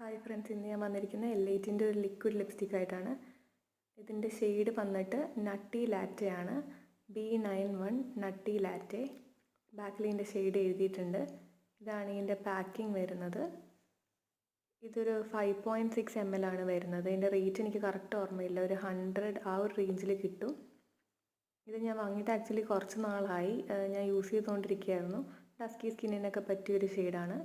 Hi friends, ഇന്ന് ഞാൻ വന്നിരിക്കുന്ന L8ൻ്റെ ഒരു ലിക്വിഡ് ലിപ്സ്റ്റിക് ആയിട്ടാണ്. ഇതിൻ്റെ ഷെയ്ഡ് വന്നിട്ട് നട്ടി ലാറ്റയാണ്. B91 nutty latte. ബാക്കിൽ ഇതിൻ്റെ ഷെയ്ഡ് എഴുതിയിട്ടുണ്ട്. ഇതാണ് ഇതിൻ്റെ പാക്കിംഗ് വരുന്നത്. ഇതൊരു 5.6 ml ആണ് വരുന്നത്. ഇതിൻ്റെ റേറ്റ് എനിക്ക് കറക്റ്റ് ഓർമ്മയില്ല, ഒരു 100 ആ ഒരു റേഞ്ചിൽ കിട്ടും. ഇത് ഞാൻ വാങ്ങിയിട്ട് ആക്ച്വലി കുറച്ച് നാളായി, ഞാൻ യൂസ് ചെയ്തുകൊണ്ടിരിക്കുകയായിരുന്നു. ഡസ്കി സ്കിന്നിനൊക്കെ പറ്റിയൊരു ഷെയ്ഡാണ്.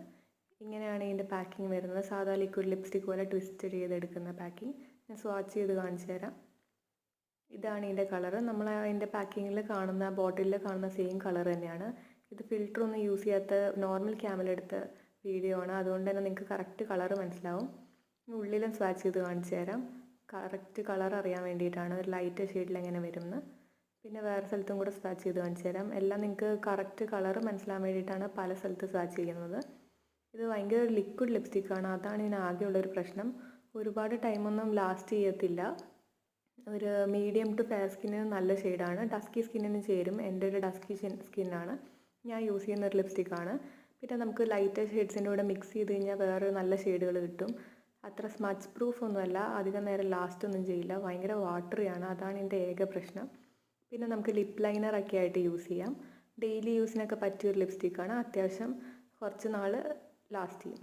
ഇങ്ങനെയാണ് ഇതിൻ്റെ പാക്കിംഗ് വരുന്നത്. സാധാ ലിക്വിഡ് ലിപ്സ്റ്റിക് പോലെ ട്വിസ്റ്റ് ചെയ്തെടുക്കുന്ന പാക്കിംഗ്. ഞാൻ സ്വാച്ച് ചെയ്ത് കാണിച്ചു തരാം. ഇതാണ് ഇതിൻ്റെ കളറ്. നമ്മൾ അതിൻ്റെ പാക്കിങ്ങിൽ കാണുന്ന, ബോട്ടിലിൽ കാണുന്ന സെയിം കളർ തന്നെയാണ്. ഇത് ഫിൽറ്ററൊന്നും യൂസ് ചെയ്യാത്ത നോർമൽ ക്യാമിലെടുത്ത വീഡിയോ ആണ്, അതുകൊണ്ട് തന്നെ നിങ്ങൾക്ക് കറക്റ്റ് കളറ് മനസ്സിലാവും. ഉള്ളിലും സ്വാച്ച് ചെയ്ത് കാണിച്ചു തരാം. കറക്റ്റ് കളർ അറിയാൻ വേണ്ടിയിട്ടാണ്, ഒരു ലൈറ്റ് ഷെയ്ഡിൽ എങ്ങനെ വരുമെന്ന്. പിന്നെ വേറെ സ്ഥലത്തും കൂടെ സ്വാച്ച് ചെയ്ത് കാണിച്ചു തരാം. എല്ലാം നിങ്ങൾക്ക് കറക്റ്റ് കളറ് മനസ്സിലാൻ വേണ്ടിയിട്ടാണ് പല സ്ഥലത്ത് സ്വാച്ച് ചെയ്യുന്നത്. ഇത് ഭയങ്കര ഒരു ലിക്വിഡ് ലിപ്സ്റ്റിക്കാണ്, അതാണ് ഇതിന് ആകെയുള്ളൊരു പ്രശ്നം. ഒരുപാട് ടൈമൊന്നും ലാസ്റ്റ് ചെയ്യത്തില്ല. ഒരു മീഡിയം ടു ഫെയർ സ്കിന്നിന് നല്ല ഷെയ്ഡാണ്. ഡസ്കി സ്കിന്നിന് ചേരും. എൻ്റെ ഒരു ഡസ്കി സ്കിന്നാണ്, ഞാൻ യൂസ് ചെയ്യുന്ന ഒരു ലിപ്സ്റ്റിക്കാണ്. പിന്നെ നമുക്ക് ലൈറ്റ് ഷെയ്ഡ്സിൻ്റെ കൂടെ മിക്സ് ചെയ്ത് കഴിഞ്ഞാൽ വേറെ നല്ല ഷെയ്ഡുകൾ കിട്ടും. അത്ര സ്മച്ച് പ്രൂഫ് ഒന്നുമല്ല, അധികം നേരം ലാസ്റ്റ് ഒന്നും ചെയ്യില്ല. ഭയങ്കര വാട്ടറിയാണ്, അതാണ് എൻ്റെ ഏക പ്രശ്നം. പിന്നെ നമുക്ക് ലിപ്പ് ലൈനറൊക്കെ ആയിട്ട് യൂസ് ചെയ്യാം. ഡെയിലി യൂസിനൊക്കെ പറ്റിയൊരു ലിപ്സ്റ്റിക്കാണ്. അത്യാവശ്യം കുറച്ച് നാൾ ലാസ്റ്റ് ചെയ്യും.